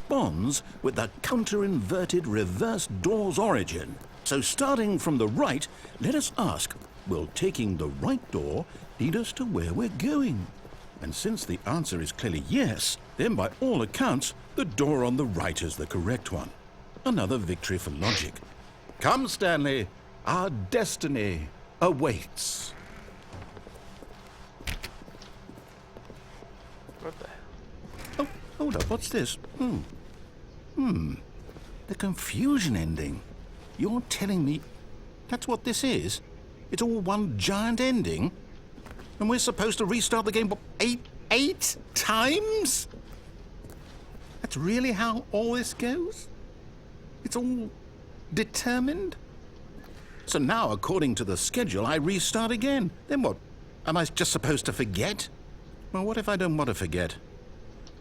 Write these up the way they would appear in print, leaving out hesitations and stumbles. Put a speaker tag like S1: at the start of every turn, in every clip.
S1: corresponds with the counter-inverted reverse door's origin. So starting from the right, let us ask, will taking the right door lead us to where we're going? And since the answer is clearly yes, then by all accounts, the door on the right is the correct one. Another victory for logic. Come, Stanley, our destiny awaits.
S2: What the?
S1: Oh, hold up, what's this? The confusion ending. You're telling me that's what this is? It's all one giant ending? And we're supposed to restart the game, what, eight times? That's really how all this goes? It's all determined? So now, according to the schedule, I restart again. Then what? Am I just supposed to forget? Well, what if I don't want to forget?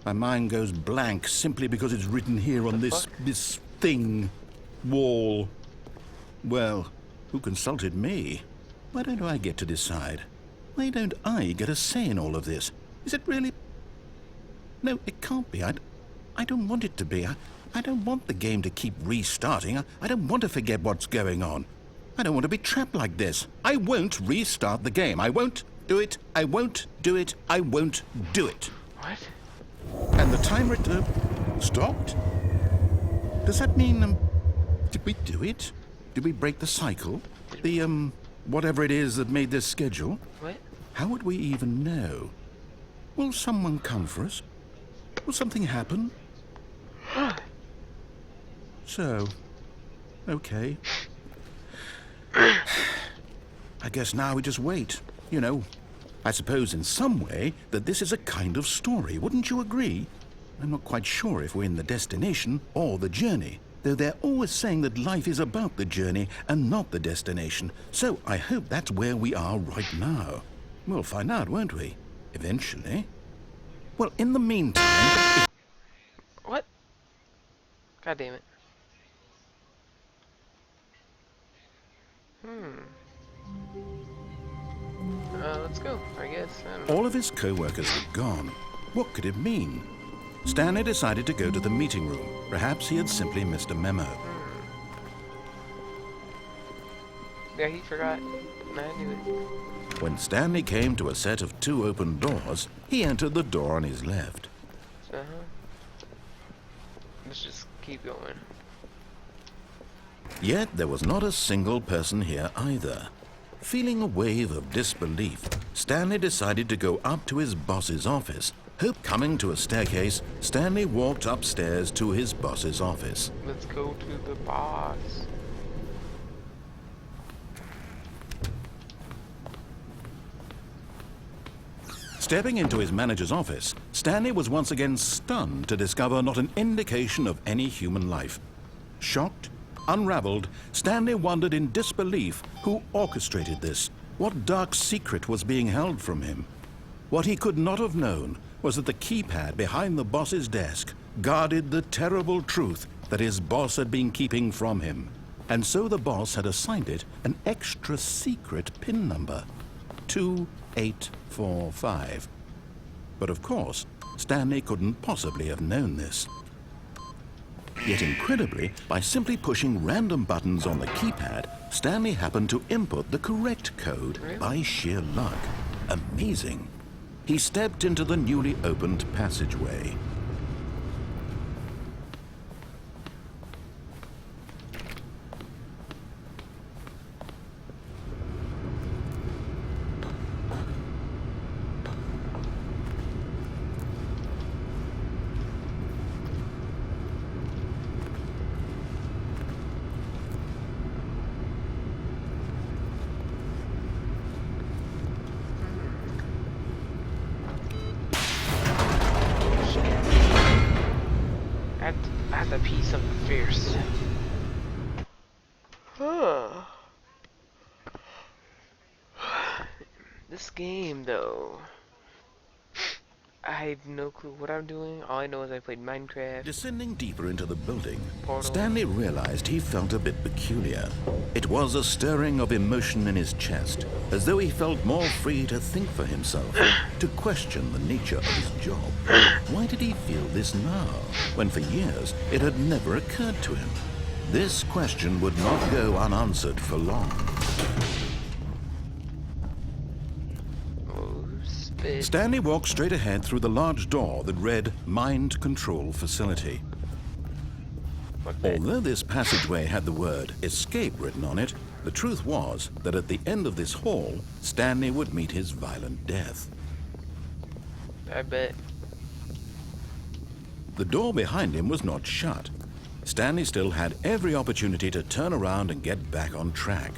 S1: My mind goes blank simply because it's written here on this thing, wall. Well, who consulted me? Why don't I get to decide? Why don't I get a say in all of this? Is it really? No, it can't be. I don't want it to be. I don't want the game to keep restarting. I don't want to forget what's going on. I don't want to be trapped like this. I won't restart the game. I won't do it. I won't do it. I won't do it.
S2: What?
S1: And the timer stopped? Does that mean, did we do it? Did we break the cycle? The, whatever it is that made this schedule?
S2: What?
S1: How would we even know? Will someone come for us? Will something happen? So, okay. I guess now we just wait. You know, I suppose in some way that this is a kind of story, wouldn't you agree? I'm not quite sure if we're in the destination or the journey, though they're always saying that life is about the journey and not the destination, so I hope that's where we are right now. We'll find out, won't we? Eventually. Well, in the meantime...
S2: What? God damn it. Let's go, I guess. I don't know.
S1: All of his co-workers were gone. What could it mean? Stanley decided to go to the meeting room. Perhaps he had simply missed a memo.
S2: Yeah, he forgot. I knew it.
S1: When Stanley came to a set of 2 open doors, he entered the door on his left.
S2: Let's just keep going.
S1: Yet there was not a single person here either. Feeling a wave of disbelief, Stanley decided to go up to his boss's office. Coming to a staircase, Stanley walked upstairs to his boss's office.
S2: Let's go to the boss.
S1: Stepping into his manager's office, Stanley was once again stunned to discover not an indication of any human life. Shocked, unraveled, Stanley wondered in disbelief who orchestrated this. What dark secret was being held from him? What he could not have known was that the keypad behind the boss's desk guarded the terrible truth that his boss had been keeping from him. And so the boss had assigned it an extra secret PIN number, 2845. But of course, Stanley couldn't possibly have known this. Yet incredibly, by simply pushing random buttons on the keypad, Stanley happened to input the correct code by sheer luck. Amazing. He stepped into the newly opened passageway.
S2: At the piece of fierce. This game, though, I have no clue what I'm doing. All I know is I played Minecraft.
S1: Descending deeper into the building,
S2: Portal.
S1: Stanley realized he felt a bit peculiar. It was a stirring of emotion in his chest, as though he felt more free to think for himself, to question the nature of his job. Why did he feel this now, when for years it had never occurred to him? This question would not go unanswered for long. Stanley walked straight ahead through the large door that read Mind Control Facility. Although this passageway had the word Escape written on it, the truth was that at the end of this hall, Stanley would meet his violent death.
S2: I bet.
S1: The door behind him was not shut. Stanley still had every opportunity to turn around and get back on track.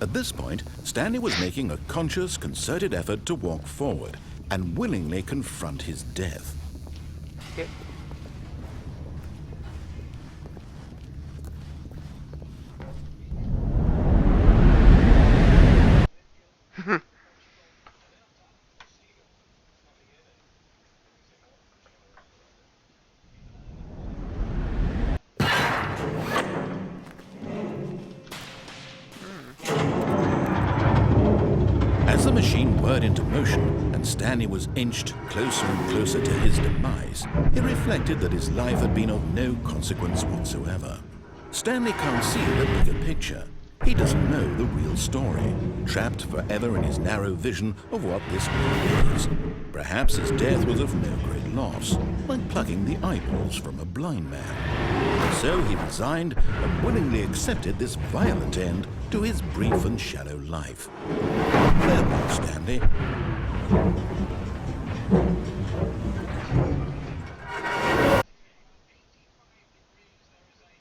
S1: At this point, Stanley was making a conscious, concerted effort to walk forward and willingly confront his death.
S2: Yep.
S1: As the machine whirred into motion and Stanley was inched closer and closer to his demise, he reflected that his life had been of no consequence whatsoever. Stanley can't see the bigger picture. He doesn't know the real story, trapped forever in his narrow vision of what this world is. Perhaps his death was of no great loss, like plucking the eyeballs from a blind man. So he resigned and willingly accepted this violent end to his brief and shallow life. Farewell, Stanley.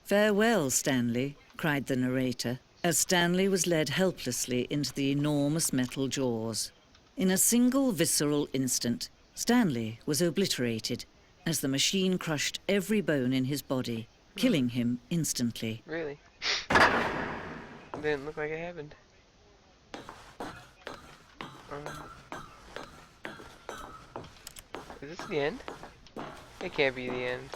S3: "Farewell, Stanley," cried the narrator, as Stanley was led helplessly into the enormous metal jaws. In a single visceral instant, Stanley was obliterated as the machine crushed every bone in his body, killing him instantly.
S2: Really? Didn't look like it happened. Is this the end? It can't be the end.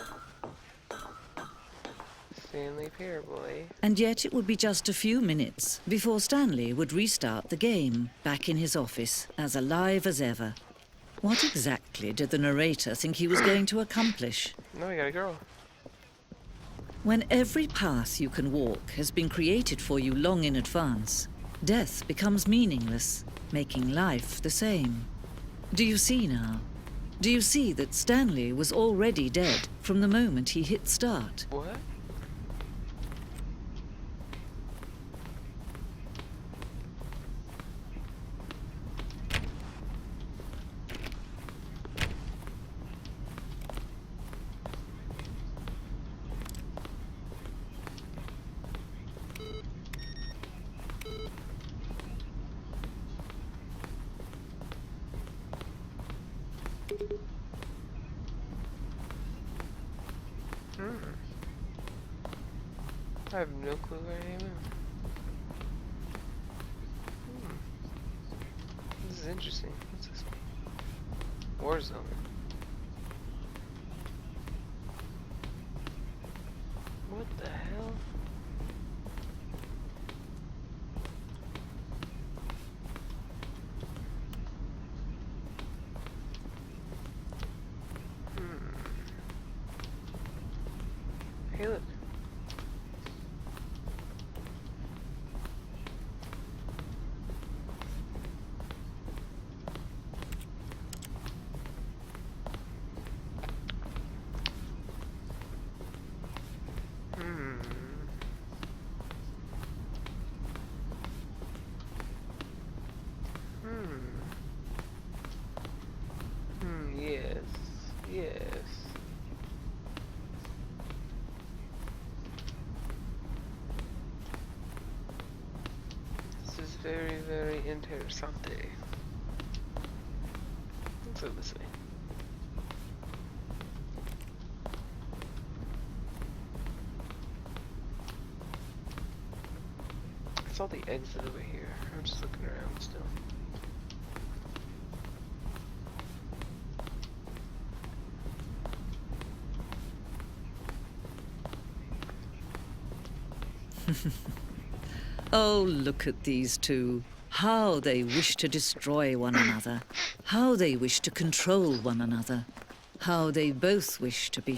S2: Stanley Parable, eh?
S3: And yet it would be just a few minutes before Stanley would restart the game, back in his office, as alive as ever. What exactly did the narrator think he was going to accomplish?
S2: No, I got a girl.
S3: When every path you can walk has been created for you long in advance, death becomes meaningless, making life the same. Do you see now? Do you see that Stanley was already dead from the moment he hit start?
S2: What? I have no clue where I am. This is interesting. What's this? Warzone. What the hell? Hey, look. Yes. Yes. This is very, very interessante. Let's go this way. I saw the exit over here. I'm just looking around still.
S3: Oh, look at these two. How they wish to destroy one another. How they wish to control one another. How they both wish to be